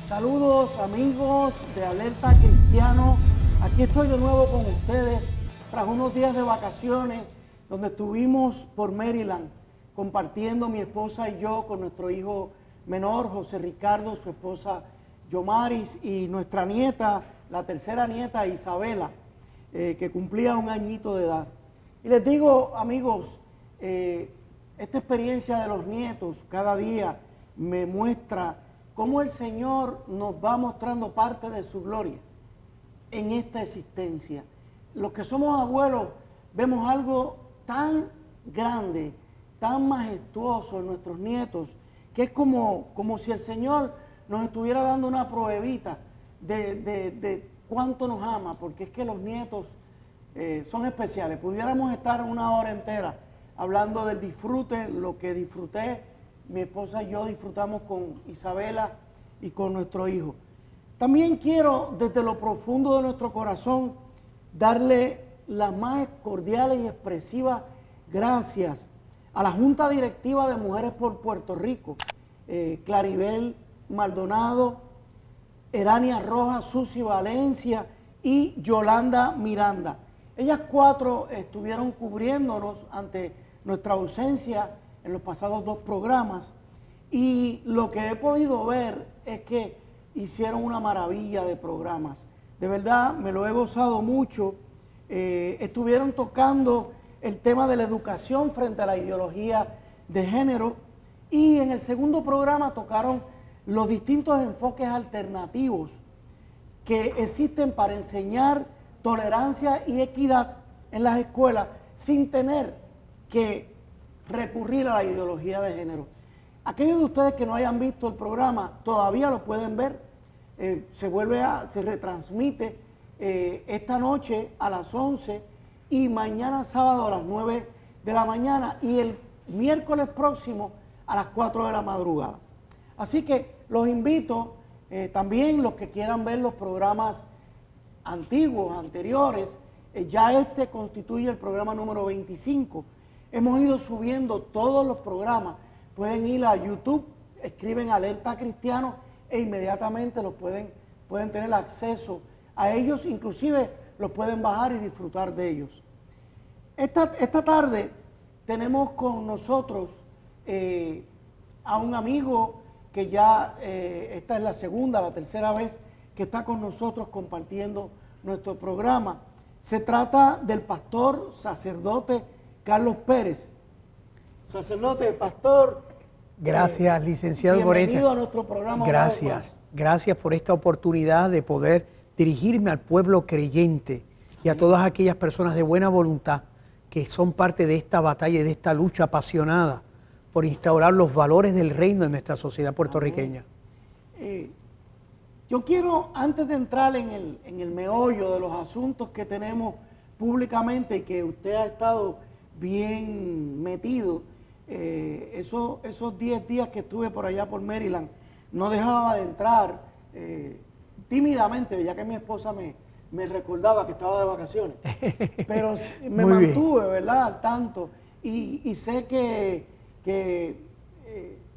Saludos amigos de Alerta Cristiano, aquí estoy de nuevo con ustedes tras unos días de vacaciones donde estuvimos por Maryland compartiendo mi esposa y yo con nuestro hijo menor José Ricardo, su esposa Yomaris y nuestra nieta, la tercera nieta Isabela, que cumplía 1 añito de edad. Y les digo amigos, esta experiencia de los nietos cada día me muestra cómo el Señor nos va mostrando parte de su gloria en esta existencia. Los que somos abuelos vemos algo tan grande, tan majestuoso en nuestros nietos, que es como si el Señor nos estuviera dando una pruebita de cuánto nos ama, porque es que los nietos son especiales. Pudiéramos estar 1 hora entera hablando del disfrute, lo que disfruté, mi esposa y yo disfrutamos con Isabela y con nuestro hijo. También quiero, desde lo profundo de nuestro corazón, darle las más cordiales y expresivas gracias a la Junta Directiva de Mujeres por Puerto Rico, Claribel Maldonado, Erania Rojas, Susi Valencia y Yolanda Miranda. Ellas 4 estuvieron cubriéndonos ante nuestra ausencia en los pasados 2 programas, y lo que he podido ver es que hicieron una maravilla de programas. De verdad, me lo he gozado mucho. Estuvieron tocando el tema de la educación frente a la ideología de género, y en el segundo programa tocaron los distintos enfoques alternativos que existen para enseñar tolerancia y equidad en las escuelas sin tener que recurrir a la ideología de género. Aquellos de ustedes que no hayan visto el programa todavía lo pueden ver, se retransmite esta noche a las 11 y mañana sábado a las 9 de la mañana y el miércoles próximo a las 4 de la madrugada. Así que los invito, también los que quieran ver los programas antiguos, anteriores, ya este constituye el programa número 25. Hemos ido subiendo todos los programas. Pueden ir a YouTube, escriben Alerta Cristiano e inmediatamente los pueden tener acceso a ellos, inclusive los pueden bajar y disfrutar de ellos. Esta tarde tenemos con nosotros a un amigo que ya esta es la tercera vez que está con nosotros compartiendo nuestro programa. Se trata del pastor sacerdote Carlos Pérez. Sacerdote, pastor. Gracias, licenciado Goreta. Bienvenido a nuestro programa. Gracias por esta oportunidad de poder dirigirme al pueblo creyente y a todas aquellas personas de buena voluntad que son parte de esta batalla y de esta lucha apasionada por instaurar los valores del reino en nuestra sociedad puertorriqueña. Yo quiero, antes de entrar en el meollo de los asuntos que tenemos públicamente y que usted ha estado bien metido, esos 10 días que estuve por allá por Maryland, no dejaba de entrar tímidamente, ya que mi esposa me recordaba que estaba de vacaciones, pero me mantuve, ¿verdad?, al tanto, y sé que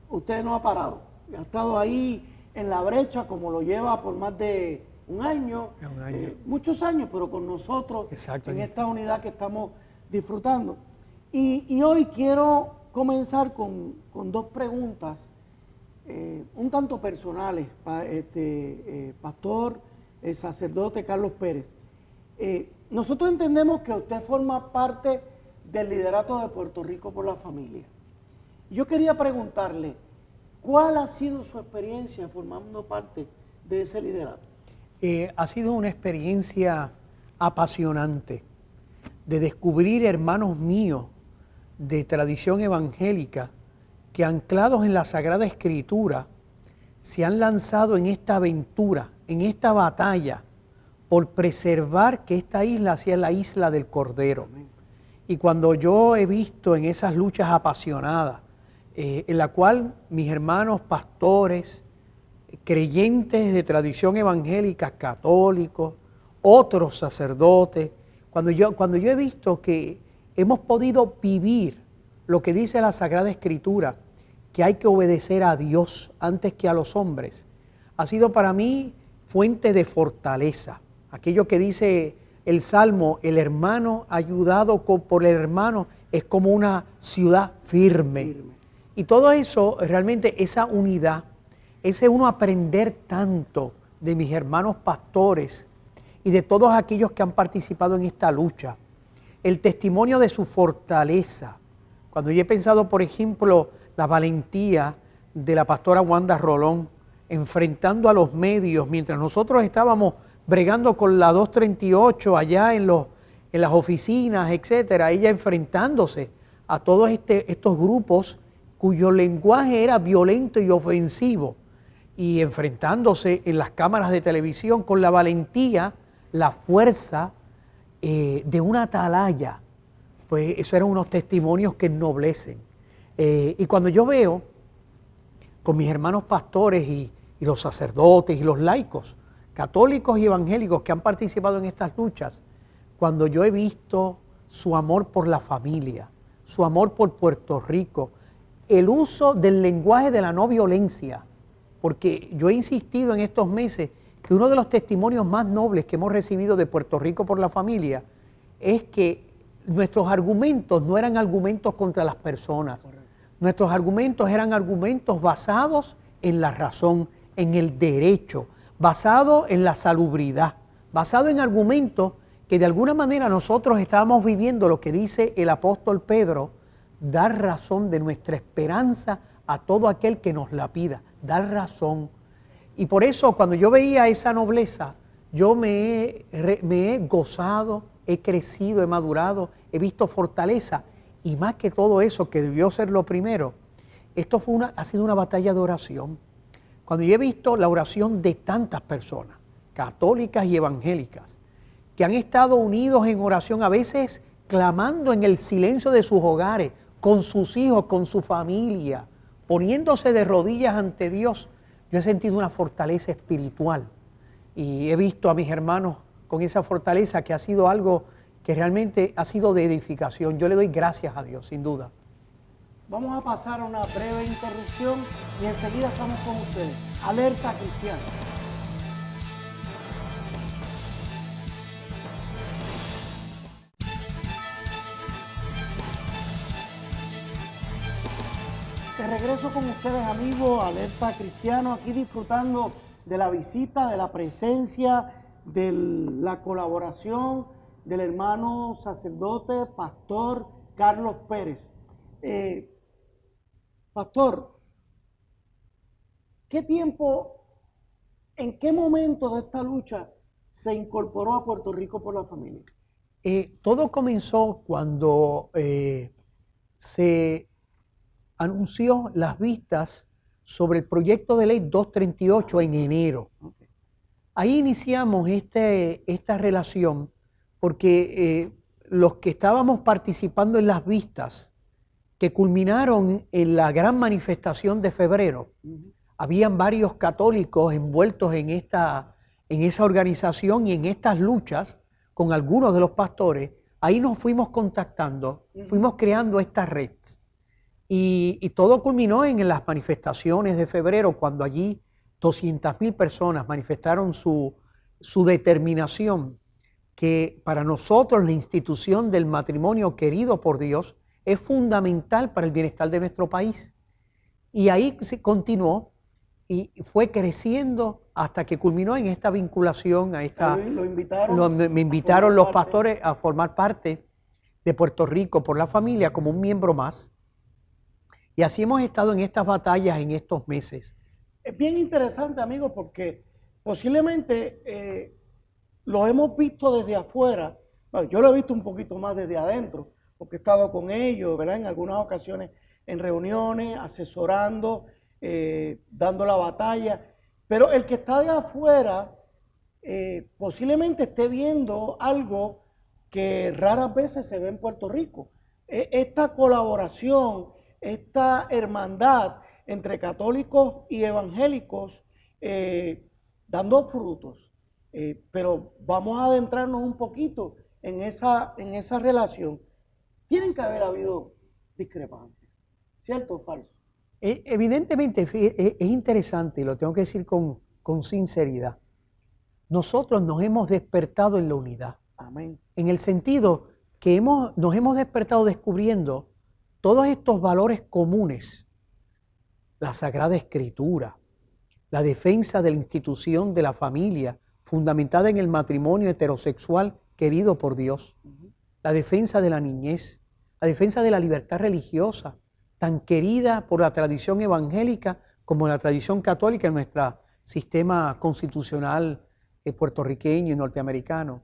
usted no ha parado, ha estado ahí en la brecha como lo lleva por más de 1 año, muchos años, pero con nosotros en esta unidad que estamos disfrutando. Y hoy quiero comenzar con 2 preguntas un tanto personales, pastor, sacerdote Carlos Pérez. Nosotros entendemos que usted forma parte del liderato de Puerto Rico por la Familia. Yo quería preguntarle, ¿cuál ha sido su experiencia formando parte de ese liderato? Ha sido una experiencia apasionante de descubrir hermanos míos de tradición evangélica que, anclados en la Sagrada Escritura, se han lanzado en esta aventura, en esta batalla, por preservar que esta isla sea la isla del Cordero. Y cuando yo he visto en esas luchas apasionadas, en la cual mis hermanos pastores, creyentes de tradición evangélica, católicos, otros sacerdotes, cuando yo he visto que hemos podido vivir lo que dice la Sagrada Escritura, que hay que obedecer a Dios antes que a los hombres, ha sido para mí fuente de fortaleza. Aquello que dice el Salmo, el hermano ayudado por el hermano es como una ciudad firme. Y todo eso, realmente esa unidad, ese uno aprender tanto de mis hermanos pastores y de todos aquellos que han participado en esta lucha, el testimonio de su fortaleza. Cuando yo he pensado, por ejemplo, la valentía de la pastora Wanda Rolón, enfrentando a los medios, mientras nosotros estábamos bregando con la 238 allá en las oficinas, etcétera, ella enfrentándose a todos estos grupos cuyo lenguaje era violento y ofensivo, y enfrentándose en las cámaras de televisión con la valentía, la fuerza de una atalaya. Pues esos eran unos testimonios que ennoblecen. Y cuando yo veo con mis hermanos pastores y los sacerdotes y los laicos, católicos y evangélicos que han participado en estas luchas, cuando yo he visto su amor por la familia, su amor por Puerto Rico, el uso del lenguaje de la no violencia, porque yo he insistido en estos meses que uno de los testimonios más nobles que hemos recibido de Puerto Rico por la familia es que nuestros argumentos no eran argumentos contra las personas. Correcto. Nuestros argumentos eran argumentos basados en la razón, en el derecho, basados en la salubridad, basados en argumentos que de alguna manera nosotros estábamos viviendo lo que dice el apóstol Pedro, dar razón de nuestra esperanza a todo aquel que nos la pida, dar razón. Y por eso cuando yo veía esa nobleza, yo me he gozado, he crecido, he madurado, he visto fortaleza, y más que todo eso, que debió ser lo primero, esto ha sido una batalla de oración. Cuando yo he visto la oración de tantas personas, católicas y evangélicas, que han estado unidos en oración, a veces clamando en el silencio de sus hogares, con sus hijos, con su familia, poniéndose de rodillas ante Dios, yo he sentido una fortaleza espiritual. Y he visto a mis hermanos con esa fortaleza, que ha sido algo que realmente ha sido de edificación. Yo le doy gracias a Dios, sin duda. Vamos a pasar a una breve interrupción y enseguida estamos con ustedes. Alerta Cristiana. De regreso con ustedes, amigos, Alerta Cristiano, aquí disfrutando de la visita, de la presencia, de la colaboración del hermano sacerdote, pastor Carlos Pérez. Pastor, ¿qué tiempo, en qué momento de esta lucha se incorporó a Puerto Rico por la familia? Todo comenzó cuando se anunció las vistas sobre el proyecto de ley 238 en enero. Okay. Ahí iniciamos esta relación porque los que estábamos participando en las vistas que culminaron en la gran manifestación de febrero, habían varios católicos envueltos en esa organización y en estas luchas con algunos de los pastores. Ahí nos fuimos contactando, fuimos creando esta red. Y todo culminó en las manifestaciones de febrero, cuando allí 200,000 personas manifestaron su determinación que para nosotros la institución del matrimonio querido por Dios es fundamental para el bienestar de nuestro país. Y ahí se continuó y fue creciendo hasta que culminó en esta vinculación, me invitaron los pastores a formar parte de Puerto Rico por la familia como un miembro más. Y así hemos estado en estas batallas en estos meses. Es bien interesante, amigos, porque posiblemente lo hemos visto desde afuera. Bueno, yo lo he visto un poquito más desde adentro, porque he estado con ellos, ¿verdad? En algunas ocasiones en reuniones, asesorando, dando la batalla. Pero el que está de afuera posiblemente esté viendo algo que raras veces se ve en Puerto Rico. Esta colaboración, esta hermandad entre católicos y evangélicos dando frutos. Pero vamos a adentrarnos un poquito en esa relación. Tienen que haber habido discrepancias, ¿cierto o falso? Evidentemente es interesante, y lo tengo que decir con con sinceridad. Nosotros nos hemos despertado en la unidad. Amén. En el sentido que nos hemos despertado descubriendo todos estos valores comunes. La Sagrada Escritura, la defensa de la institución de la familia, fundamentada en el matrimonio heterosexual querido por Dios, la defensa de la niñez, la defensa de la libertad religiosa, tan querida por la tradición evangélica como la tradición católica en nuestro sistema constitucional puertorriqueño y norteamericano.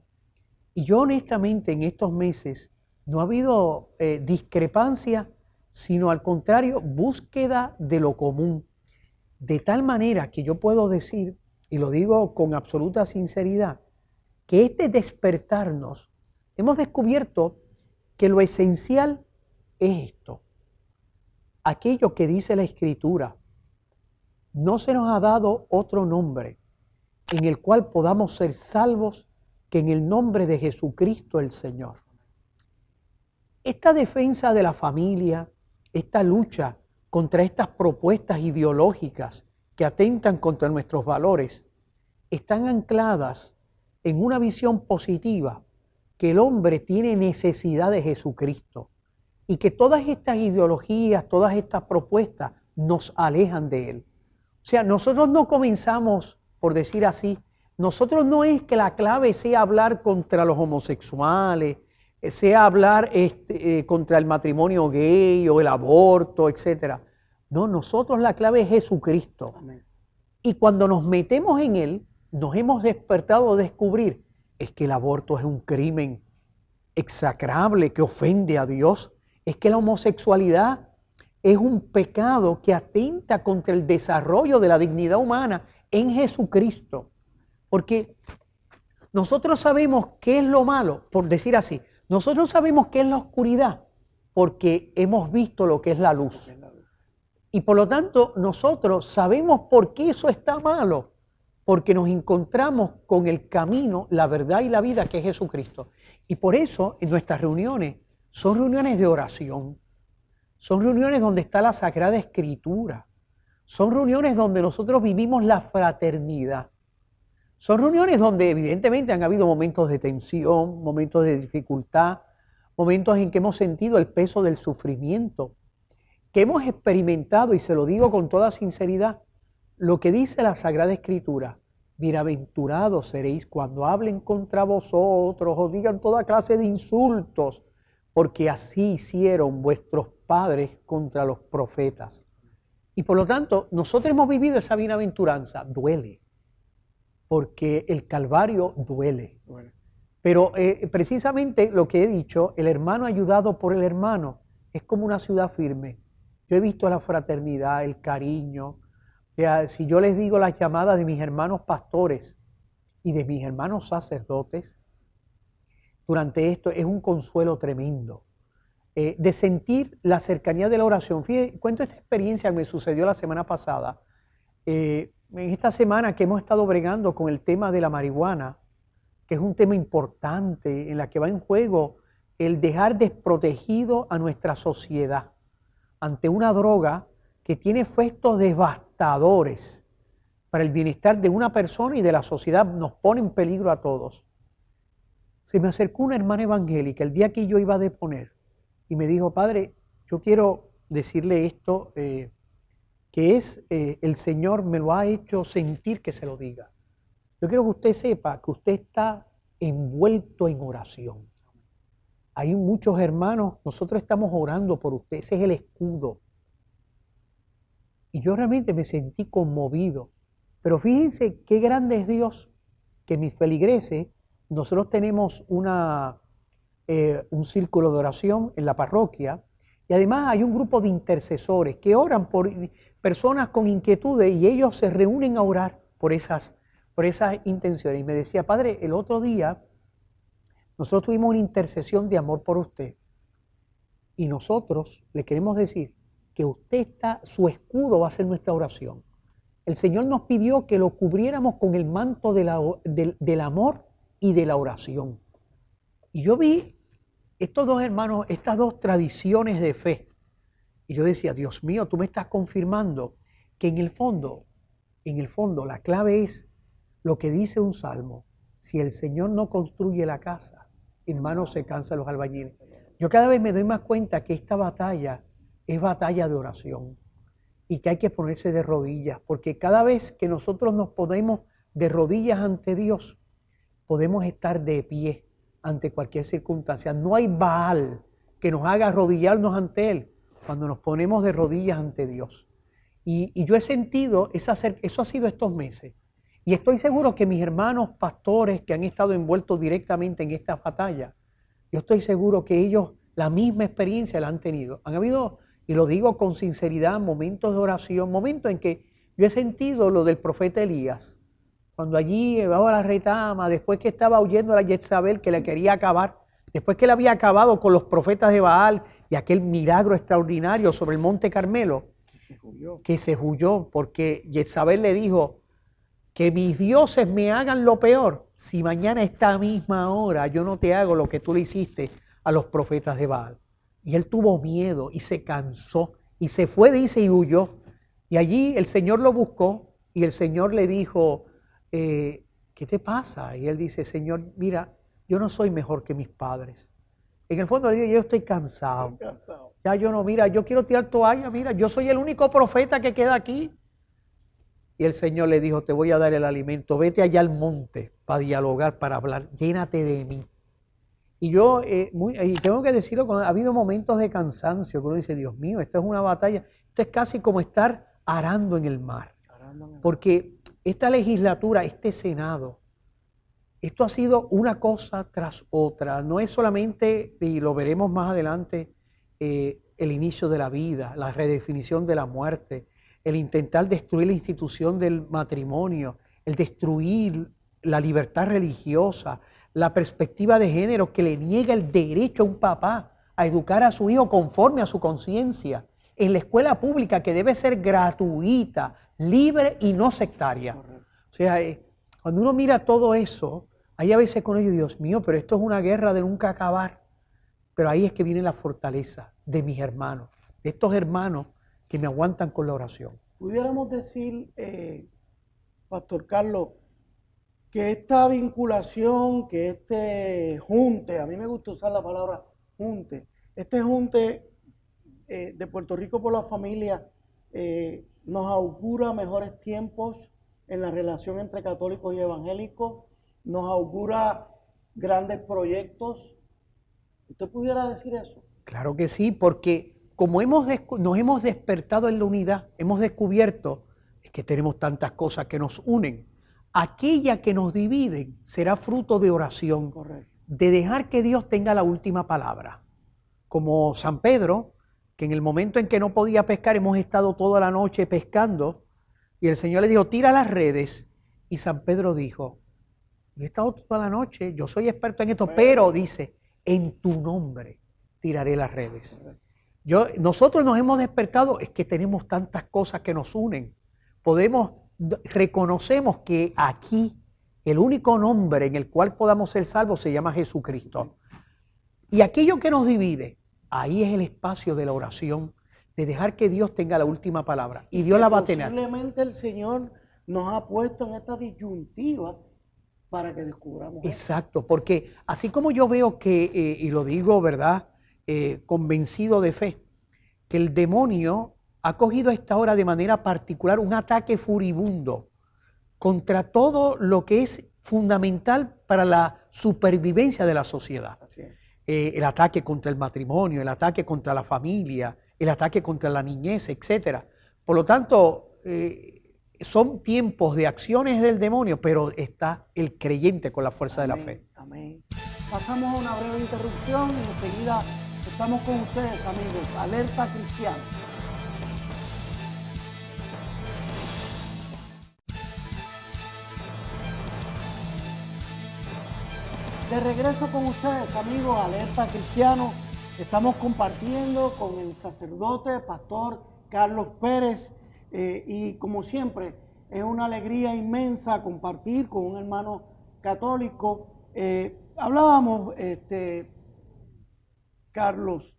Y yo honestamente en estos meses no ha habido discrepancia, sino al contrario, búsqueda de lo común. De tal manera que yo puedo decir, y lo digo con absoluta sinceridad, que este despertarnos, hemos descubierto que lo esencial es esto. Aquello que dice la Escritura, no se nos ha dado otro nombre en el cual podamos ser salvos que en el nombre de Jesucristo el Señor. Esta defensa de la familia, esta lucha contra estas propuestas ideológicas que atentan contra nuestros valores, están ancladas en una visión positiva que el hombre tiene necesidad de Jesucristo y que todas estas ideologías, todas estas propuestas nos alejan de Él. O sea, nosotros no comenzamos, por decir así, nosotros no es que la clave sea hablar contra los homosexuales, sea hablar contra el matrimonio gay o el aborto, etc. No, nosotros la clave es Jesucristo. Amén. Y cuando nos metemos en Él, nos hemos despertado a descubrir es que el aborto es un crimen execrable que ofende a Dios, es que la homosexualidad es un pecado que atenta contra el desarrollo de la dignidad humana en Jesucristo. Porque nosotros sabemos qué es lo malo, por decir así, nosotros sabemos qué es la oscuridad porque hemos visto lo que es la luz. Y por lo tanto nosotros sabemos por qué eso está malo, porque nos encontramos con el camino, la verdad y la vida que es Jesucristo. Y por eso en nuestras reuniones son reuniones de oración, son reuniones donde está la Sagrada Escritura, son reuniones donde nosotros vivimos la fraternidad. Son reuniones donde evidentemente han habido momentos de tensión, momentos de dificultad, momentos en que hemos sentido el peso del sufrimiento, que hemos experimentado, y se lo digo con toda sinceridad, lo que dice la Sagrada Escritura: bienaventurados seréis cuando hablen contra vosotros o digan toda clase de insultos, porque así hicieron vuestros padres contra los profetas. Y por lo tanto, nosotros hemos vivido esa bienaventuranza. Duele, porque el Calvario duele. Pero precisamente lo que he dicho, el hermano ayudado por el hermano, es como una ciudad firme. Yo he visto la fraternidad, el cariño. Si yo les digo las llamadas de mis hermanos pastores y de mis hermanos sacerdotes, durante esto es un consuelo tremendo. De sentir la cercanía de la oración. Fíjense, cuento esta experiencia que me sucedió la semana pasada. En esta semana que hemos estado bregando con el tema de la marihuana, que es un tema importante en la que va en juego el dejar desprotegido a nuestra sociedad ante una droga que tiene efectos devastadores para el bienestar de una persona y de la sociedad, nos pone en peligro a todos. Se me acercó una hermana evangélica el día que yo iba a deponer y me dijo: padre, yo quiero decirle esto, que es, el Señor me lo ha hecho sentir que se lo diga. Yo quiero que usted sepa que usted está envuelto en oración. Hay muchos hermanos, nosotros estamos orando por usted, ese es el escudo. Y yo realmente me sentí conmovido. Pero fíjense qué grande es Dios, que en mis feligreses nosotros tenemos un círculo de oración en la parroquia, y además hay un grupo de intercesores que oran por personas con inquietudes y ellos se reúnen a orar por esas intenciones. Y me decía: padre, el otro día nosotros tuvimos una intercesión de amor por usted y nosotros le queremos decir que usted su escudo va a ser nuestra oración. El Señor nos pidió que lo cubriéramos con el manto del amor y de la oración. Y yo vi estos dos hermanos, estas dos tradiciones de fe. Y yo decía: Dios mío, tú me estás confirmando que en el fondo en el fondo, la clave es lo que dice un salmo. Si el Señor no construye la casa, en vano se cansan los albañiles. Yo cada vez me doy más cuenta que esta batalla es batalla de oración y que hay que ponerse de rodillas, porque cada vez que nosotros nos ponemos de rodillas ante Dios, podemos estar de pie ante cualquier circunstancia. No hay Baal que nos haga arrodillarnos ante Él cuando nos ponemos de rodillas ante Dios. Y yo he sentido, eso ha sido estos meses. Y estoy seguro que mis hermanos pastores que han estado envueltos directamente en esta batalla, yo estoy seguro que ellos la misma experiencia la han tenido. Han habido, y lo digo con sinceridad, momentos de oración, momentos en que yo he sentido lo del profeta Elías, cuando allí llevaba la retama, después que estaba huyendo a la Jezabel que le quería acabar, después que él había acabado con los profetas de Baal y aquel milagro extraordinario sobre el monte Carmelo, que se huyó porque Jezabel le dijo, que mis dioses me hagan lo peor, si mañana a esta misma hora yo no te hago lo que tú le hiciste a los profetas de Baal. Y él tuvo miedo y se cansó y se fue, dice, y huyó. Y allí el Señor lo buscó y el Señor le dijo, ¿qué te pasa? Y él dice, Señor, mira, yo no soy mejor que mis padres. En el fondo le digo, yo estoy cansado. Ya yo no, mira, yo quiero tirar toalla, mira, yo soy el único profeta que queda aquí. Y el Señor le dijo, te voy a dar el alimento, vete allá al monte para dialogar, para hablar, llénate de mí. Y yo, y tengo que decirlo, ha habido momentos de cansancio, que uno dice, Dios mío, esto es una batalla, esto es casi como estar arando en el mar. Porque esta legislatura, este Senado, esto ha sido una cosa tras otra, no es solamente, y lo veremos más adelante, el inicio de la vida, la redefinición de la muerte, el intentar destruir la institución del matrimonio, el destruir la libertad religiosa, la perspectiva de género que le niega el derecho a un papá a educar a su hijo conforme a su conciencia, en la escuela pública que debe ser gratuita, libre y no sectaria. Correcto. O sea, cuando uno mira todo eso, hay a veces con ellos, Dios mío, pero esto es una guerra de nunca acabar. Pero ahí es que viene la fortaleza de mis hermanos, de estos hermanos que me aguantan con la oración. Pudiéramos decir, Pastor Carlos, que esta vinculación, que este junte, a mí me gusta usar la palabra junte, este junte de Puerto Rico por la Familia nos augura mejores tiempos en la relación entre católicos y evangélicos, nos augura grandes proyectos. ¿Usted pudiera decir eso? Claro que sí, porque como nos hemos despertado en la unidad, hemos descubierto que tenemos tantas cosas que nos unen. Aquella que nos dividen será fruto de oración, correcto, de dejar que Dios tenga la última palabra. Como San Pedro, que en el momento en que no podía pescar, hemos estado toda la noche pescando, y el Señor le dijo, tira las redes, y San Pedro dijo, yo he estado toda la noche, yo soy experto en esto, pero dice, en tu nombre tiraré las redes. Nosotros nos hemos despertado, es que tenemos tantas cosas que nos unen. Reconocemos que aquí el único nombre en el cual podamos ser salvos se llama Jesucristo. Y aquello que nos divide, ahí es el espacio de la oración, de dejar que Dios tenga la última palabra. Y Dios la va a tener. Posiblemente el Señor nos ha puesto en esta disyuntiva para que descubramos. Exacto, porque así como yo veo que, y lo digo, ¿verdad?, convencido de fe, que el demonio ha cogido a esta hora de manera particular un ataque furibundo contra todo lo que es fundamental para la supervivencia de la sociedad. El ataque contra el matrimonio, el ataque contra la familia, el ataque contra la niñez, etc. Por lo tanto, son tiempos de acciones del demonio, pero está el creyente con la fuerza de la fe. Amén. Pasamos a una breve interrupción y enseguida estamos con ustedes, amigos. Alerta Cristiana. De regreso con ustedes, amigos, Alerta Cristiano. Estamos compartiendo con el sacerdote, pastor Carlos Pérez, y como siempre, es una alegría inmensa compartir con un hermano católico. Hablábamos, Carlos,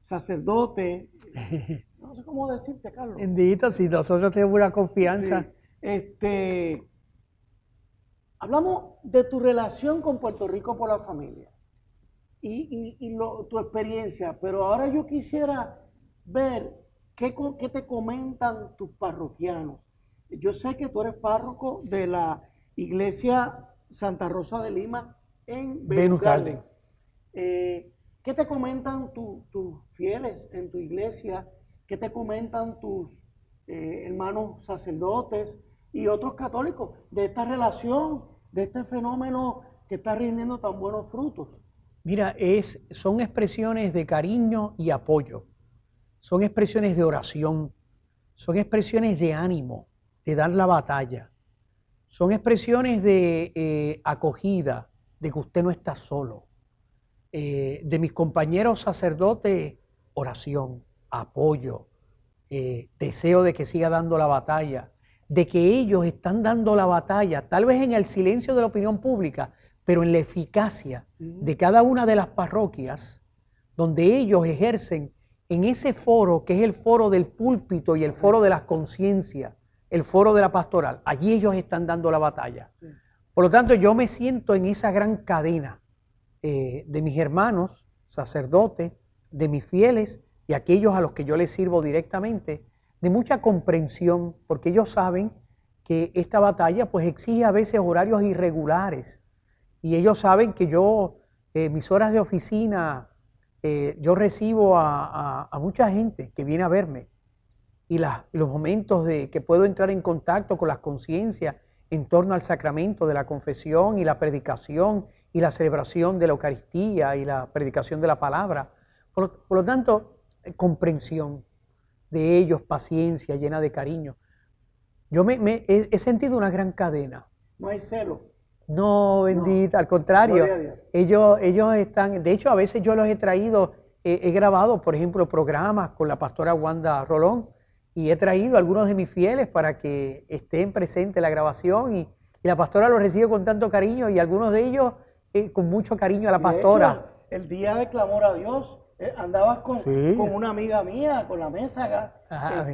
sacerdote, no sé cómo decirte, Carlos. Bendito, si nosotros tenemos una confianza. Sí. Hablamos de tu relación con Puerto Rico por la familia tu experiencia, pero ahora yo quisiera ver qué te comentan tus parroquianos. Yo sé que tú eres párroco de la iglesia Santa Rosa de Lima en Venus Gardens. ¿Qué te comentan tus fieles en tu iglesia? ¿Qué te comentan tus hermanos sacerdotes y otros católicos de esta relación, de este fenómeno que está rindiendo tan buenos frutos? Mira, son expresiones de cariño y apoyo, son expresiones de oración, son expresiones de ánimo, de dar la batalla, son expresiones de acogida, de que usted no está solo. De mis compañeros sacerdotes, oración, apoyo, deseo de que siga dando la batalla, de que ellos están dando la batalla, tal vez en el silencio de la opinión pública, pero en la eficacia de cada una de las parroquias, donde ellos ejercen en ese foro que es el foro del púlpito y el foro de las conciencias, el foro de la pastoral. Allí ellos están dando la batalla. Por lo tanto, yo me siento en esa gran cadena de mis hermanos, sacerdotes, de mis fieles y aquellos a los que yo les sirvo directamente, de mucha comprensión, porque ellos saben que esta batalla pues exige a veces horarios irregulares. Y ellos saben que yo, mis horas de oficina, yo recibo a mucha gente que viene a verme. Y los momentos de que puedo entrar en contacto con las conciencias en torno al sacramento de la confesión y la predicación y la celebración de la Eucaristía y la predicación de la palabra. Por lo tanto, comprensión de ellos, paciencia llena de cariño. Yo he sentido una gran cadena. No hay celo. No, bendita, al contrario, ellos están, de hecho a veces yo los he traído, he grabado por ejemplo programas con la pastora Wanda Rolón y he traído a algunos de mis fieles para que estén presentes en la grabación y la pastora los recibe con tanto cariño y algunos de ellos con mucho cariño a la pastora. De hecho, el día de clamor a Dios, andabas con una amiga mía, con la mesa,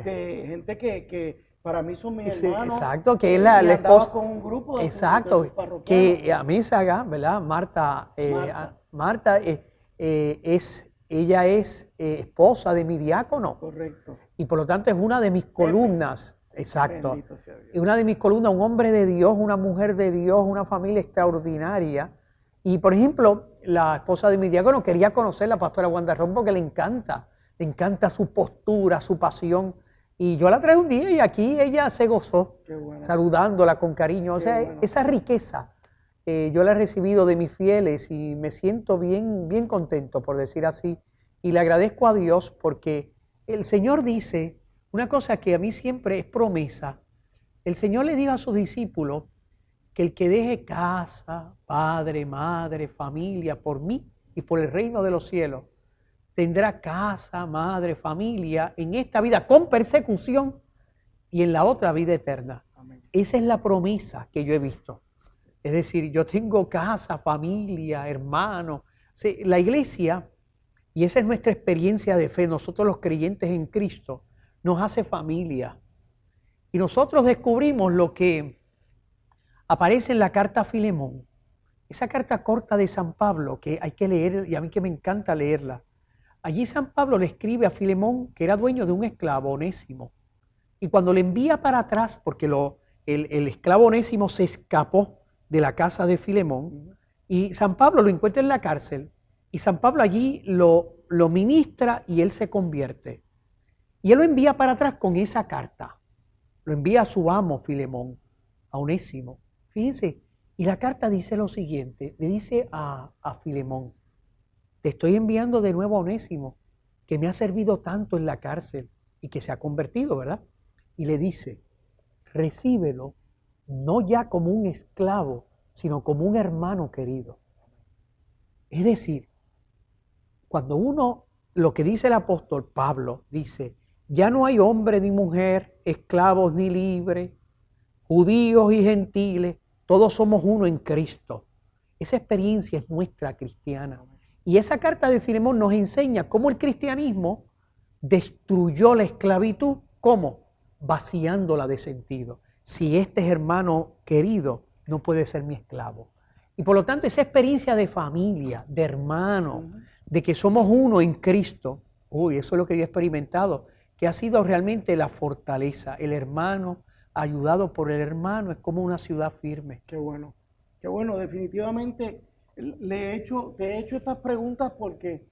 gente que para mí son mis hermanos. Exacto, que es la esposa. Con un grupo de exacto, que a mí Saga, ¿verdad? Marta, ella es esposa de mi diácono. Correcto. Y por lo tanto es una de mis columnas. Exacto. Es una de mis columnas, un hombre de Dios, una mujer de Dios, una familia extraordinaria. Y por ejemplo, la esposa de mi diácono quería conocer a la pastora Wanda Rolón porque le encanta su postura, su pasión. Y yo la traje un día y aquí ella se gozó, saludándola con cariño. O sea, esa riqueza yo la he recibido de mis fieles y me siento bien, bien contento, por decir así. Y le agradezco a Dios porque el Señor dice una cosa que a mí siempre es promesa. El Señor le dijo a sus discípulos que el que deje casa, padre, madre, familia, por mí y por el reino de los cielos, tendrá casa, madre, familia en esta vida con persecución y en la otra vida eterna. Amén. Esa es la promesa que yo he visto. Es decir, yo tengo casa, familia, hermanos. Sí, la iglesia, y esa es nuestra experiencia de fe, nosotros los creyentes en Cristo, nos hace familia. Y nosotros descubrimos lo que aparece en la carta a Filemón. Esa carta corta de San Pablo que hay que leer y a mí que me encanta leerla. Allí San Pablo le escribe a Filemón, que era dueño de un esclavo, Onésimo. Y cuando le envía para atrás, porque el esclavo Onésimo se escapó de la casa de Filemón, y San Pablo lo encuentra en la cárcel, y San Pablo allí lo ministra y él se convierte. Y él lo envía para atrás con esa carta. Lo envía a su amo Filemón, a Onésimo. Fíjense, y la carta dice lo siguiente, le dice a Filemón: te estoy enviando de nuevo a Onésimo, que me ha servido tanto en la cárcel y que se ha convertido, ¿verdad? Y le dice, recíbelo no ya como un esclavo, sino como un hermano querido. Es decir, cuando uno, lo que dice el apóstol Pablo, dice, ya no hay hombre ni mujer, esclavos ni libres, judíos y gentiles, todos somos uno en Cristo. Esa experiencia es nuestra cristiana. Y esa carta de Filemón nos enseña cómo el cristianismo destruyó la esclavitud. ¿Cómo? Vaciándola de sentido. si este es hermano querido, no puede ser mi esclavo. Y por lo tanto, esa experiencia de familia, de hermano, de que somos uno en Cristo, eso es lo que yo he experimentado, que ha sido realmente la fortaleza. El hermano, ayudado por el hermano, es como una ciudad firme. Qué bueno, definitivamente te he hecho estas preguntas porque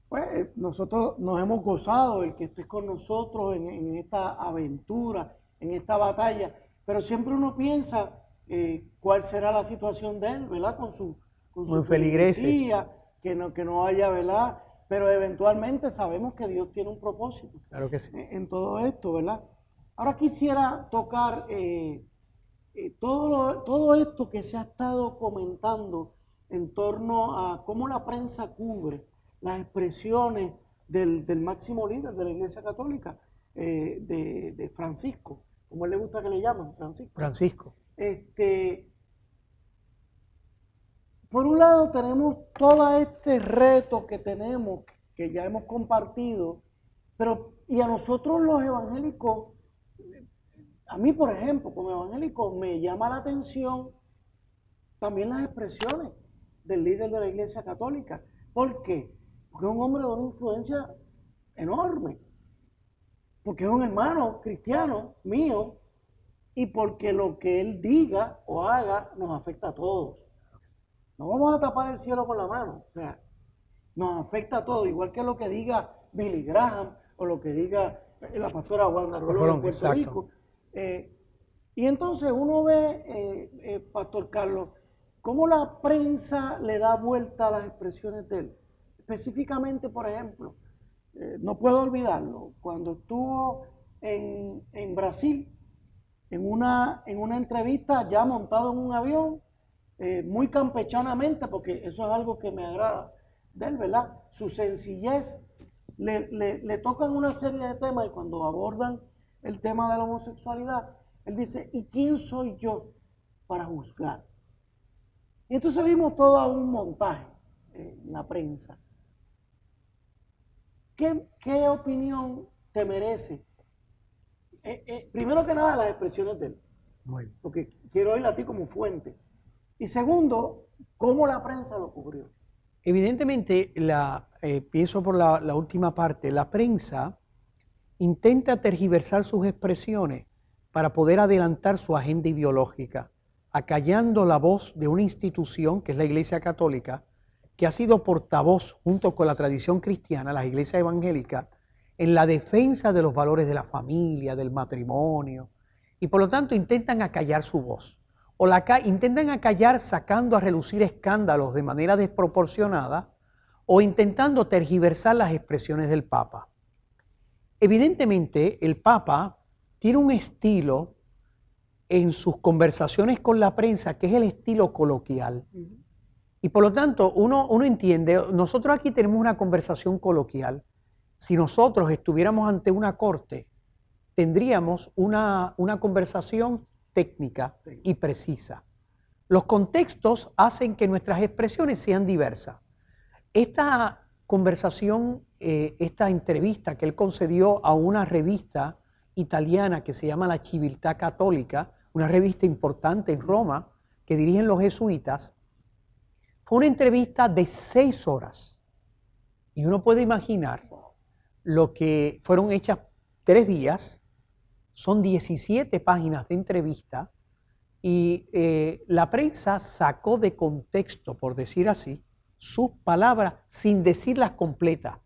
pues, nosotros nos hemos gozado el que estés con nosotros en esta aventura, en esta batalla, pero siempre uno piensa cuál será la situación de él, ¿verdad? Con su feligresía, que no haya, ¿verdad? Pero eventualmente sabemos que Dios tiene un propósito. Claro que sí. En todo esto, ¿verdad? Ahora quisiera tocar todo esto que se ha estado comentando en torno a cómo la prensa cubre las expresiones del máximo líder de la Iglesia Católica, de Francisco, como él le gusta que le llaman, Francisco. Por un lado tenemos todo este reto que tenemos, que ya hemos compartido, y a nosotros los evangélicos, a mí por ejemplo, como evangélico, me llama la atención también las expresiones del líder de la Iglesia Católica. ¿Por qué? Porque es un hombre de una influencia enorme, porque es un hermano cristiano mío, y porque lo que él diga o haga nos afecta a todos. No vamos a tapar el cielo con la mano, o sea, nos afecta a todos, igual que lo que diga Billy Graham o lo que diga la pastora Wanda Rolón en Puerto Rico. Y entonces uno ve, Pastor Carlos, cómo la prensa le da vuelta a las expresiones de él. Específicamente, por ejemplo, no puedo olvidarlo, cuando estuvo en Brasil, en una entrevista ya montado en un avión, muy campechanamente, porque eso es algo que me agrada de él, ¿verdad? Su sencillez, le tocan una serie de temas y cuando abordan el tema de la homosexualidad, él dice, ¿y quién soy yo para juzgar? Y entonces vimos todo un montaje en la prensa. ¿Qué opinión te merece? Primero que nada, las expresiones de él, porque quiero oírla a ti como fuente. Y segundo, ¿cómo la prensa lo cubrió? Evidentemente, pienso por la última parte, la prensa intenta tergiversar sus expresiones para poder adelantar su agenda ideológica, acallando la voz de una institución que es la Iglesia Católica, que ha sido portavoz junto con la tradición cristiana, las iglesias evangélicas, en la defensa de los valores de la familia, del matrimonio, y por lo tanto intentan acallar su voz. O intentan acallar sacando a relucir escándalos de manera desproporcionada o intentando tergiversar las expresiones del Papa. Evidentemente, el Papa tiene un estilo en sus conversaciones con la prensa que es el estilo coloquial. Y por lo tanto, uno entiende, nosotros aquí tenemos una conversación coloquial. Si nosotros estuviéramos ante una corte, tendríamos una conversación técnica y precisa. Los contextos hacen que nuestras expresiones sean diversas. Esta conversación, esta entrevista que él concedió a una revista italiana que se llama La Civiltà Católica, una revista importante en Roma que dirigen los jesuitas, fue una entrevista de 6 horas. Y uno puede imaginar lo que fueron hechas 3 días. Son 17 páginas de entrevista y la prensa sacó de contexto, por decir así, sus palabras sin decirlas completas.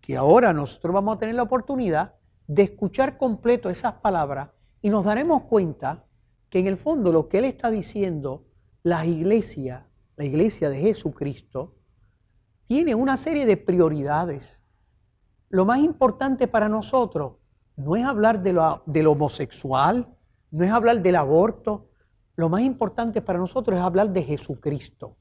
Que ahora nosotros vamos a tener la oportunidad de escuchar completo esas palabras y nos daremos cuenta que en el fondo lo que él está diciendo, la iglesia de Jesucristo, tiene una serie de prioridades. Lo más importante para nosotros no es hablar de lo homosexual, no es hablar del aborto. Lo más importante para nosotros es hablar de Jesucristo,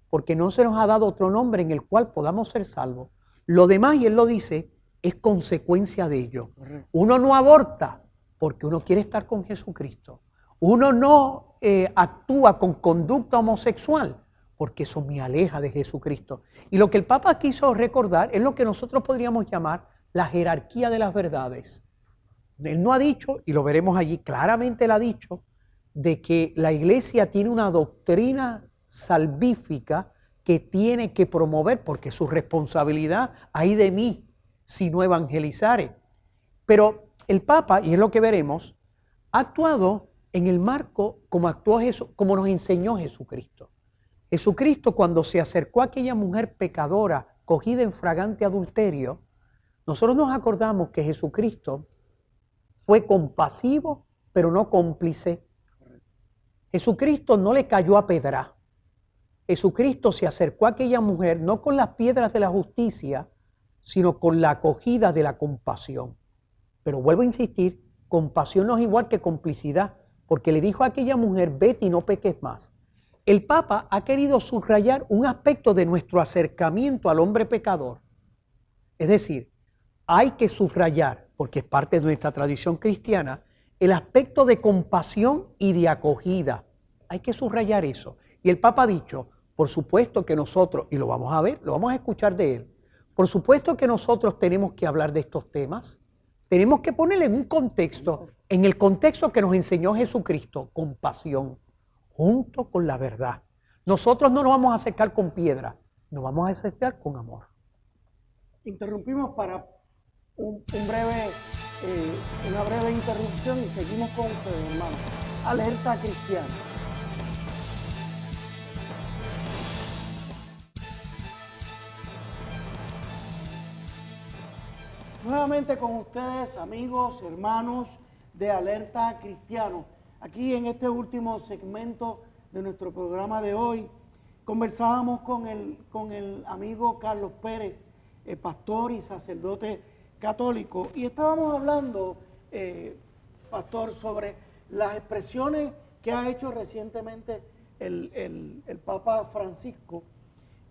porque no se nos ha dado otro nombre en el cual podamos ser salvos. Lo demás, y él lo dice, es consecuencia de ello. Uno no aborta porque uno quiere estar con Jesucristo. Uno no actúa con conducta homosexual porque eso me aleja de Jesucristo. Y lo que el Papa quiso recordar es lo que nosotros podríamos llamar la jerarquía de las verdades. Él no ha dicho, y lo veremos allí, claramente él ha dicho, de que la iglesia tiene una doctrina salvífica que tiene que promover, porque su responsabilidad, ay de mí, si no evangelizare. Pero el Papa, y es lo que veremos, ha actuado en el marco como actuó Jesús, como nos enseñó Jesucristo. Jesucristo, cuando se acercó a aquella mujer pecadora, cogida en fragante adulterio, nosotros nos acordamos que Jesucristo fue compasivo, pero no cómplice. Jesucristo no le cayó a pedra. Jesucristo se acercó a aquella mujer no con las piedras de la justicia, sino con la acogida de la compasión. Pero vuelvo a insistir, compasión no es igual que complicidad, porque le dijo a aquella mujer, vete y no peques más. El Papa ha querido subrayar un aspecto de nuestro acercamiento al hombre pecador. Es decir, hay que subrayar, porque es parte de nuestra tradición cristiana, el aspecto de compasión y de acogida. Hay que subrayar eso. Y el Papa ha dicho, por supuesto que nosotros, y lo vamos a ver, lo vamos a escuchar de él, por supuesto que nosotros tenemos que hablar de estos temas, tenemos que ponerle en un contexto, en el contexto que nos enseñó Jesucristo, compasión, junto con la verdad. Nosotros no nos vamos a acercar con piedra, nos vamos a acercar con amor. Interrumpimos para una breve interrupción y seguimos con ustedes, hermanos. Alerta Cristiana. Nuevamente con ustedes, amigos, hermanos de Alerta Cristiano. Aquí en este último segmento de nuestro programa de hoy, conversábamos con el amigo Carlos Pérez, pastor y sacerdote católico, y estábamos hablando, pastor, sobre las expresiones que ha hecho recientemente el Papa Francisco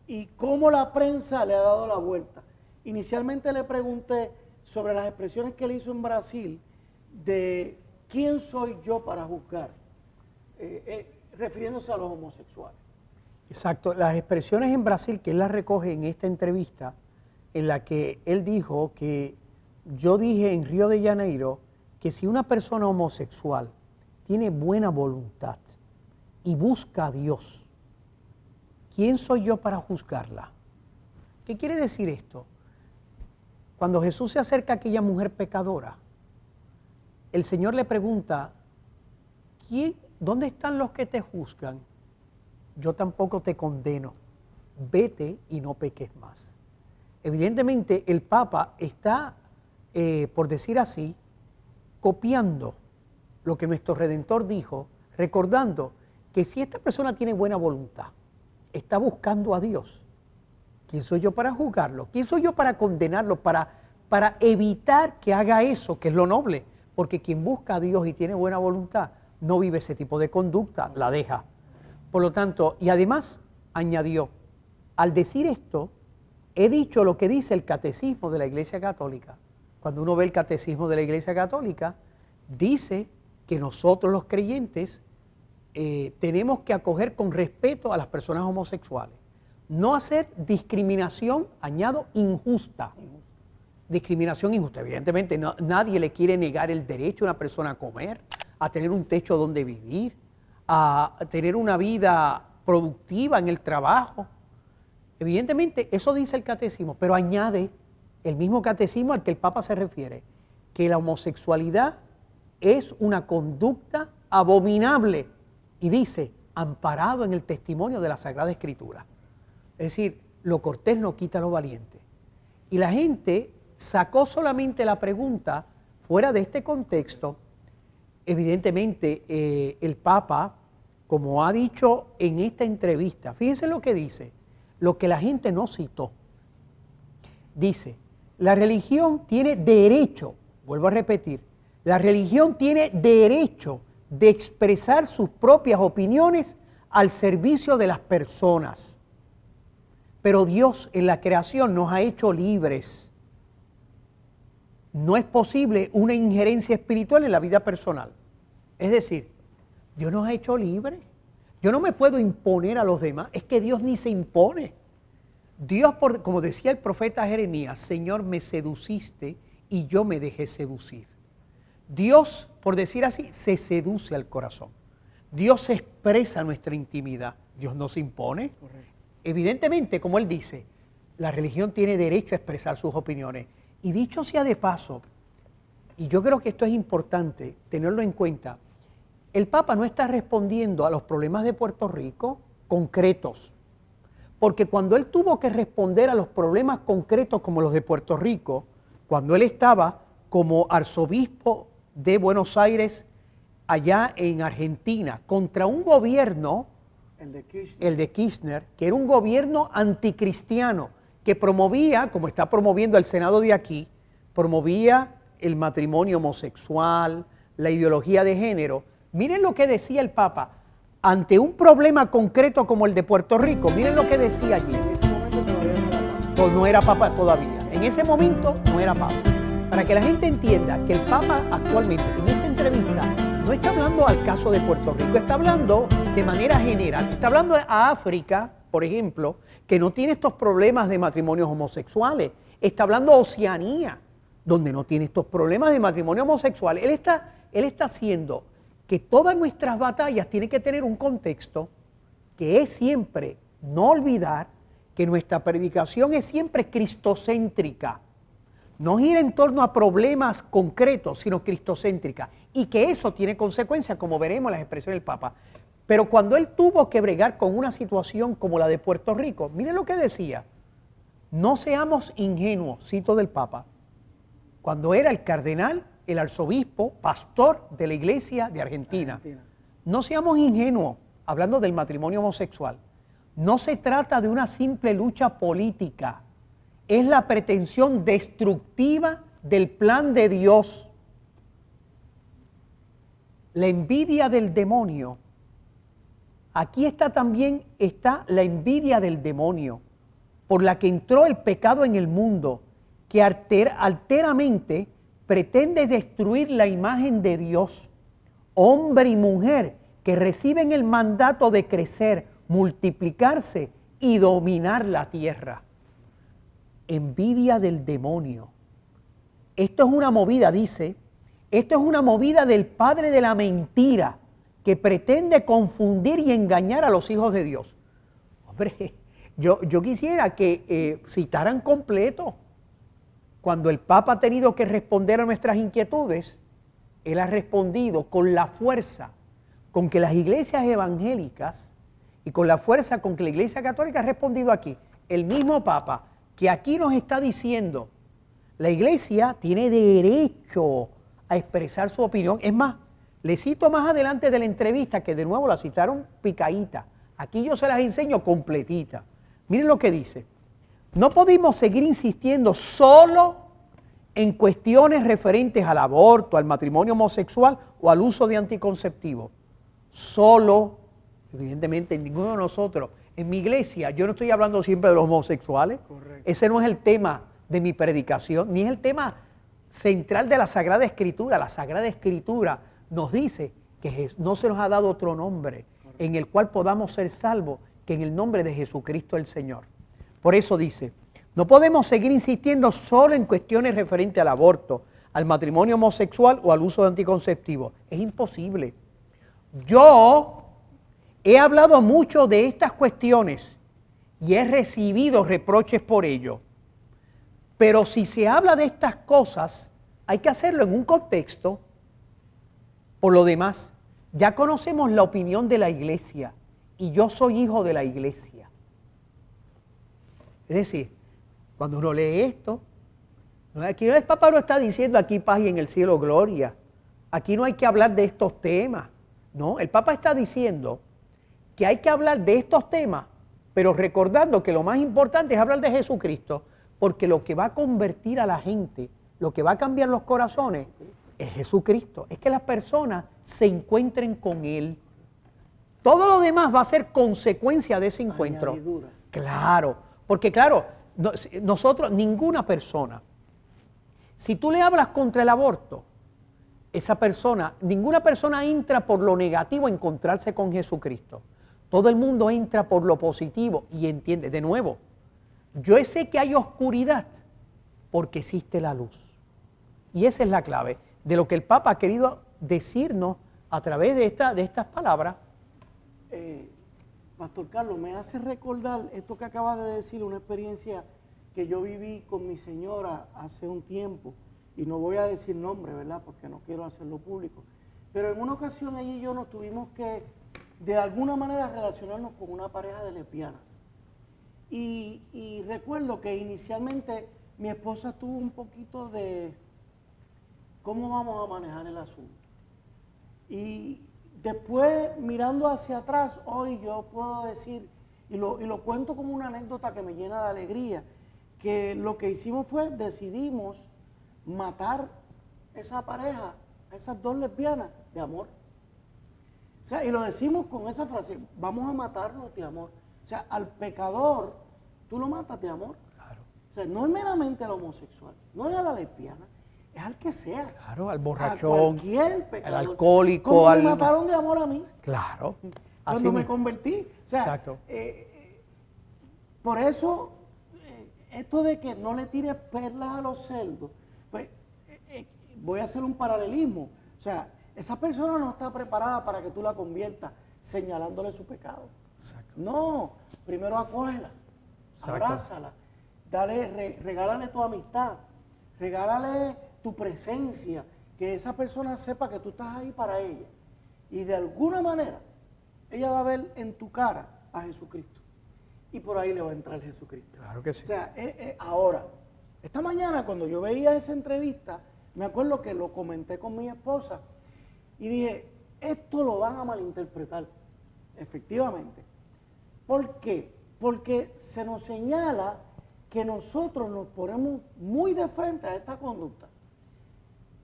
y cómo la prensa le ha dado la vuelta. Inicialmente le pregunté sobre las expresiones que él hizo en Brasil de quién soy yo para juzgar, refiriéndose a los homosexuales. Exacto, las expresiones en Brasil que él las recoge en esta entrevista, en la que él dijo que yo dije en Río de Janeiro que si una persona homosexual tiene buena voluntad y busca a Dios, ¿quién soy yo para juzgarla? ¿Qué quiere decir esto? Cuando Jesús se acerca a aquella mujer pecadora, el Señor le pregunta, ¿dónde están los que te juzgan? Yo tampoco te condeno, vete y no peques más. Evidentemente el Papa está, por decir así, copiando lo que nuestro Redentor dijo, recordando que si esta persona tiene buena voluntad, está buscando a Dios, ¿quién soy yo para juzgarlo? ¿Quién soy yo para condenarlo, para evitar que haga eso, que es lo noble? Porque quien busca a Dios y tiene buena voluntad, no vive ese tipo de conducta, la deja. Por lo tanto, y además añadió, al decir esto, he dicho lo que dice el Catecismo de la Iglesia Católica. Cuando uno ve el Catecismo de la Iglesia Católica, dice que nosotros los creyentes tenemos que acoger con respeto a las personas homosexuales. No hacer discriminación, añado, injusta. Discriminación injusta. Evidentemente nadie le quiere negar el derecho a una persona a comer, a tener un techo donde vivir, a tener una vida productiva en el trabajo. Evidentemente eso dice el catecismo, pero añade el mismo catecismo al que el Papa se refiere, que la homosexualidad es una conducta abominable y dice, amparado en el testimonio de la Sagrada Escritura. Es decir, lo cortés no quita lo valiente. Y la gente sacó solamente la pregunta fuera de este contexto. Evidentemente, el Papa, como ha dicho en esta entrevista, fíjense lo que dice, lo que la gente no citó. Dice, la religión tiene derecho, vuelvo a repetir, la religión tiene derecho de expresar sus propias opiniones al servicio de las personas. Pero Dios en la creación nos ha hecho libres. No es posible una injerencia espiritual en la vida personal. Es decir, Dios nos ha hecho libres. Yo no me puedo imponer a los demás. Es que Dios ni se impone. Dios, como decía el profeta Jeremías, Señor, me seduciste y yo me dejé seducir. Dios, por decir así, se seduce al corazón. Dios expresa nuestra intimidad. Dios no se impone. Correcto. Evidentemente, como él dice, la religión tiene derecho a expresar sus opiniones. Y dicho sea de paso, y yo creo que esto es importante tenerlo en cuenta, el Papa no está respondiendo a los problemas de Puerto Rico concretos. Porque cuando él tuvo que responder a los problemas concretos como los de Puerto Rico, cuando él estaba como arzobispo de Buenos Aires, allá en Argentina, contra un gobierno, el de Kirchner, que era un gobierno anticristiano, que promovía, como está promoviendo el Senado de aquí, promovía el matrimonio homosexual, la ideología de género. Miren lo que decía el Papa ante un problema concreto como el de Puerto Rico. Miren lo que decía allí. En ese momento todavía no era Papa. No era Papa todavía. En ese momento no era Papa. Para que la gente entienda que el Papa actualmente en esta entrevista no está hablando al caso de Puerto Rico, está hablando de manera general. Está hablando a África, por ejemplo, que no tiene estos problemas de matrimonios homosexuales. Está hablando a Oceanía, donde no tiene estos problemas de matrimonio homosexual. Él está haciendo que todas nuestras batallas tienen que tener un contexto que es siempre no olvidar que nuestra predicación es siempre cristocéntrica. No gira en torno a problemas concretos, sino cristocéntrica. Y que eso tiene consecuencias, como veremos en las expresiones del Papa. Pero cuando él tuvo que bregar con una situación como la de Puerto Rico, miren lo que decía. No seamos ingenuos, cito del Papa. Cuando era el cardenal, el arzobispo, pastor de la iglesia de Argentina. No seamos ingenuos, hablando del matrimonio homosexual. No se trata de una simple lucha política. Es la pretensión destructiva del plan de Dios. La envidia del demonio. Aquí también está la envidia del demonio, por la que entró el pecado en el mundo, que alteramente pretende destruir la imagen de Dios. Hombre y mujer que reciben el mandato de crecer, multiplicarse y dominar la tierra. Envidia del demonio. Esto es una movida, dice, esto es una movida del padre de la mentira que pretende confundir y engañar a los hijos de Dios. Hombre, yo quisiera que citaran completo. Cuando el Papa ha tenido que responder a nuestras inquietudes, él ha respondido con la fuerza con que las iglesias evangélicas y con la fuerza con que la Iglesia Católica ha respondido aquí. El mismo Papa que aquí nos está diciendo, la Iglesia tiene derecho a expresar su opinión. Es más, le cito más adelante de la entrevista, que de nuevo la citaron picadita. Aquí yo se las enseño completita. Miren lo que dice. No podemos seguir insistiendo solo en cuestiones referentes al aborto, al matrimonio homosexual o al uso de anticonceptivos. Solo, evidentemente, ninguno de nosotros. En mi iglesia, yo no estoy hablando siempre de los homosexuales. Correcto. Ese no es el tema de mi predicación, ni es el tema central de la Sagrada Escritura. La Sagrada Escritura nos dice que no se nos ha dado otro nombre en el cual podamos ser salvos que en el nombre de Jesucristo el Señor. Por eso dice, no podemos seguir insistiendo solo en cuestiones referentes al aborto, al matrimonio homosexual o al uso de anticonceptivos. Es imposible. Yo he hablado mucho de estas cuestiones y he recibido reproches por ello. Pero si se habla de estas cosas, hay que hacerlo en un contexto. Por lo demás, ya conocemos la opinión de la iglesia y yo soy hijo de la iglesia. Es decir, cuando uno lee esto, aquí el Papa no está diciendo aquí paz y en el cielo gloria. Aquí no hay que hablar de estos temas. No, el Papa está diciendo que hay que hablar de estos temas, pero recordando que lo más importante es hablar de Jesucristo, porque lo que va a convertir a la gente, lo que va a cambiar los corazones, es Jesucristo. Es que las personas se encuentren con Él. Todo lo demás va a ser consecuencia de ese encuentro. Añadidura. Claro, porque claro, nosotros, ninguna persona, si tú le hablas contra el aborto, ninguna persona entra por lo negativo a encontrarse con Jesucristo. Todo el mundo entra por lo positivo y entiende. De nuevo, yo sé que hay oscuridad porque existe la luz. Y esa es la clave. de lo que el Papa ha querido decirnos a través de estas palabras. Pastor Carlos, me hace recordar esto que acaba de decir, una experiencia que yo viví con mi señora hace un tiempo, y no voy a decir nombre, ¿verdad?, porque no quiero hacerlo público, pero en una ocasión ella y yo nos tuvimos que, de alguna manera, relacionarnos con una pareja de lesbianas. Y recuerdo que inicialmente mi esposa tuvo un poquito de cómo vamos a manejar el asunto. Y después, mirando hacia atrás, hoy yo puedo decir, y lo cuento como una anécdota que me llena de alegría, que lo que hicimos fue, decidimos matar esa pareja, esas dos lesbianas, de amor. O sea, y lo decimos con esa frase, vamos a matarlos de amor. O sea, al pecador, tú lo matas de amor. Claro. O sea, no es meramente al homosexual, no es a la lesbiana, es al que sea. Claro, al borrachón, a cualquier pecador. al alcohólico. Como me mataron de amor a mí. Claro. Cuando me convertí. O sea, exacto. Por eso, esto de que no le tires perlas a los cerdos, pues voy a hacer un paralelismo. O sea, esa persona no está preparada para que tú la conviertas señalándole su pecado. Exacto. No, primero acógela, abrázala, regálale tu amistad, regálale tu presencia, que esa persona sepa que tú estás ahí para ella. Y de alguna manera, ella va a ver en tu cara a Jesucristo. Y por ahí le va a entrar Jesucristo. Claro que sí. O sea, ahora, esta mañana cuando yo veía esa entrevista, me acuerdo que lo comenté con mi esposa y dije, esto lo van a malinterpretar, efectivamente. ¿Por qué? Porque se nos señala que nosotros nos ponemos muy de frente a esta conducta.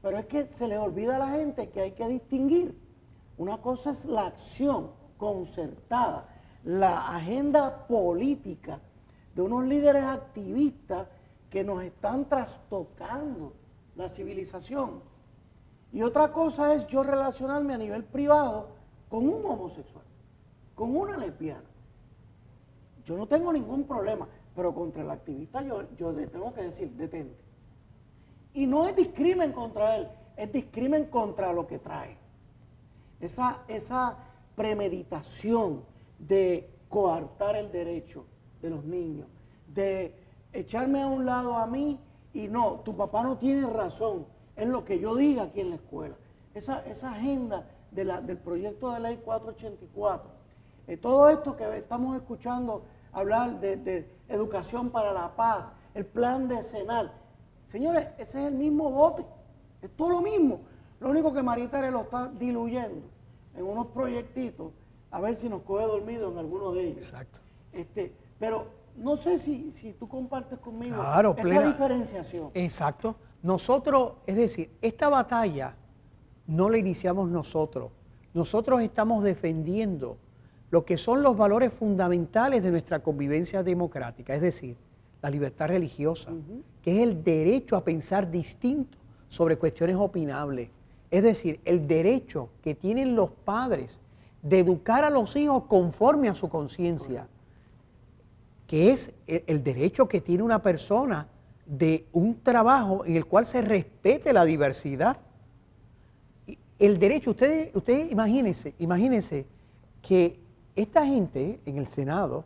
Pero es que se les olvida a la gente que hay que distinguir. Una cosa es la acción concertada, la agenda política de unos líderes activistas que nos están trastocando la civilización. Y otra cosa es yo relacionarme a nivel privado con un homosexual, con una lesbiana. Yo no tengo ningún problema, pero contra el activista yo le tengo que decir, detente. Y no es discrimen contra él, es discrimen contra lo que trae. Esa premeditación de coartar el derecho de los niños, de echarme a un lado a mí y no, tu papá no tiene razón, es lo que yo diga aquí en la escuela. Esa agenda del proyecto de ley 484, todo esto que estamos escuchando hablar de educación para la paz, el plan decenal, señores, ese es el mismo bote, es todo lo mismo. Lo único que María lo está diluyendo en unos proyectitos, a ver si nos coge dormido en alguno de ellos. Exacto. Pero no sé si tú compartes conmigo esa diferenciación. Exacto. Nosotros, es decir, esta batalla no la iniciamos nosotros. Nosotros estamos defendiendo lo que son los valores fundamentales de nuestra convivencia democrática, es decir, la libertad religiosa, que es el derecho a pensar distinto sobre cuestiones opinables. Es decir, el derecho que tienen los padres de educar a los hijos conforme a su conciencia, que es el derecho que tiene una persona de un trabajo en el cual se respete la diversidad. El derecho, ustedes imagínense que esta gente en el Senado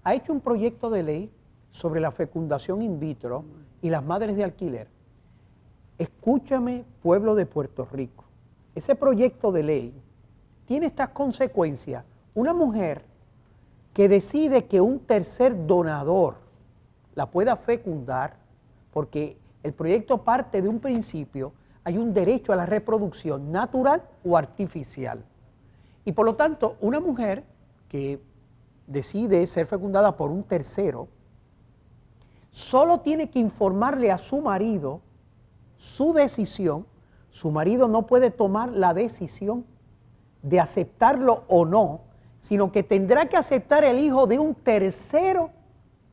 ha hecho un proyecto de ley sobre la fecundación in vitro y las madres de alquiler. Escúchame, pueblo de Puerto Rico, ese proyecto de ley tiene estas consecuencias. Una mujer que decide que un tercer donador la pueda fecundar, porque el proyecto parte de un principio, hay un derecho a la reproducción natural o artificial. Y por lo tanto, una mujer que decide ser fecundada por un tercero, solo tiene que informarle a su marido su decisión. Su marido no puede tomar la decisión de aceptarlo o no, sino que tendrá que aceptar el hijo de un tercero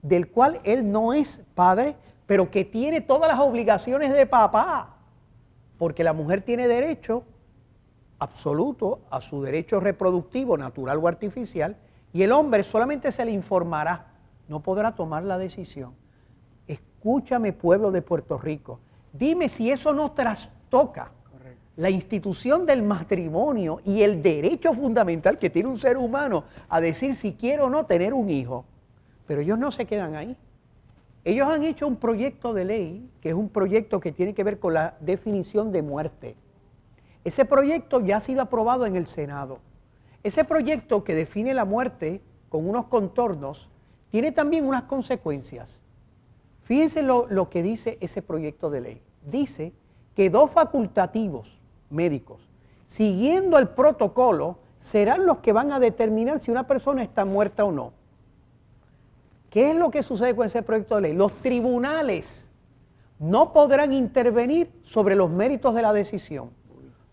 del cual él no es padre, pero que tiene todas las obligaciones de papá, porque la mujer tiene derecho absoluto a su derecho reproductivo, natural o artificial, y el hombre solamente se le informará, no podrá tomar la decisión. Escúchame, pueblo de Puerto Rico, dime si eso no trastoca la institución del matrimonio y el derecho fundamental que tiene un ser humano a decir si quiere o no tener un hijo. Pero ellos no se quedan ahí. Ellos han hecho un proyecto de ley, que es un proyecto que tiene que ver con la definición de muerte. Ese proyecto ya ha sido aprobado en el Senado. Ese proyecto que define la muerte con unos contornos, tiene también unas consecuencias. Fíjense lo que dice ese proyecto de ley. Dice que 2 facultativos médicos, siguiendo el protocolo, serán los que van a determinar si una persona está muerta o no. ¿Qué es lo que sucede con ese proyecto de ley? Los tribunales no podrán intervenir sobre los méritos de la decisión.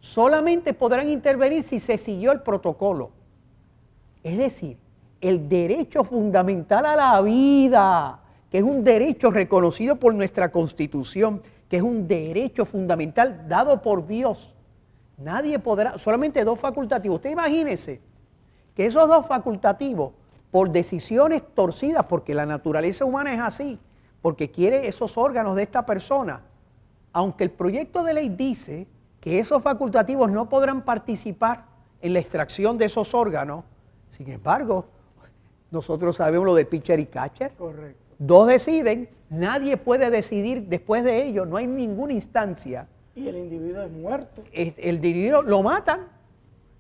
Solamente podrán intervenir si se siguió el protocolo. Es decir, el derecho fundamental a la vida, que es un derecho reconocido por nuestra Constitución, que es un derecho fundamental dado por Dios. Nadie podrá, solamente 2 facultativos. Usted imagínese que esos 2 facultativos, por decisiones torcidas, porque la naturaleza humana es así, porque quiere esos órganos de esta persona, aunque el proyecto de ley dice que esos facultativos no podrán participar en la extracción de esos órganos, sin embargo, nosotros sabemos lo de pitcher y catcher. Correcto. 2 deciden, nadie puede decidir después de ello, no hay ninguna instancia. Y el individuo es muerto. El individuo lo matan,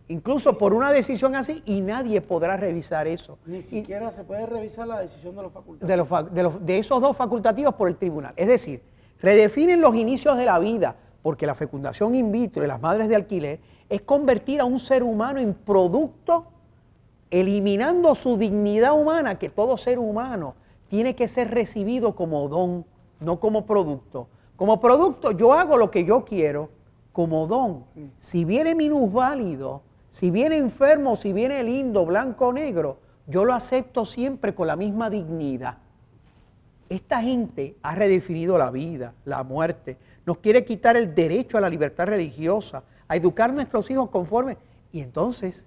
incluso por una decisión así, y nadie podrá revisar eso. Ni siquiera se puede revisar la decisión de los facultativos. De esos 2 facultativos por el tribunal. Es decir, redefinen los inicios de la vida, porque la fecundación in vitro y las madres de alquiler es convertir a un ser humano en producto, eliminando su dignidad humana, que todo ser humano tiene que ser recibido como don, no como producto. Como producto yo hago lo que yo quiero, como don. Si viene minusválido, si viene enfermo, si viene lindo, blanco o negro, yo lo acepto siempre con la misma dignidad. Esta gente ha redefinido la vida, la muerte, nos quiere quitar el derecho a la libertad religiosa, a educar a nuestros hijos conforme. Y entonces,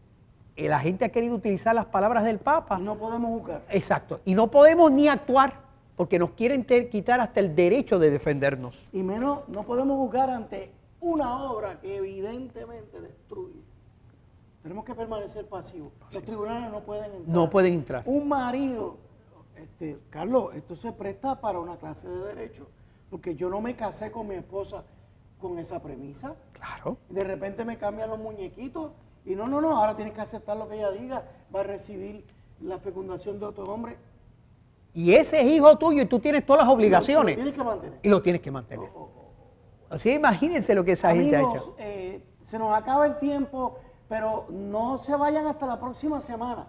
la gente ha querido utilizar las palabras del Papa. No podemos juzgar. Exacto. Y no podemos ni actuar, porque nos quieren quitar hasta el derecho de defendernos. Y menos, no podemos juzgar ante una obra que evidentemente destruye. Tenemos que permanecer pasivos. Los tribunales no pueden entrar. No pueden entrar. Un marido, Carlos, esto se presta para una clase de derecho, porque yo no me casé con mi esposa con esa premisa. Claro. De repente me cambian los muñequitos y no, ahora tienes que aceptar lo que ella diga, va a recibir la fecundación de otro hombre. Y ese es hijo tuyo y tú tienes todas las obligaciones. Lo tienes que mantener. Y lo tienes que mantener. Así imagínense lo que esa gente ha hecho. Se nos acaba el tiempo, pero no se vayan hasta la próxima semana,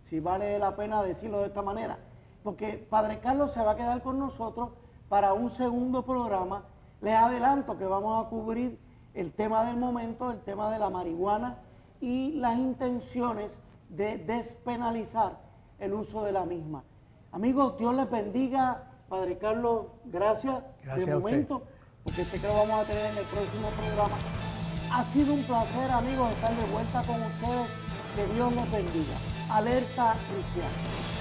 si vale la pena decirlo de esta manera, porque Padre Carlos se va a quedar con nosotros para un segundo programa. Les adelanto que vamos a cubrir el tema del momento, el tema de la marihuana y las intenciones de despenalizar el uso de la misma. Amigos, Dios les bendiga. Padre Carlos, gracias de momento, porque sé que lo vamos a tener en el próximo programa. Ha sido un placer, amigos, estar de vuelta con ustedes. Que Dios los bendiga. Alerta Cristiana.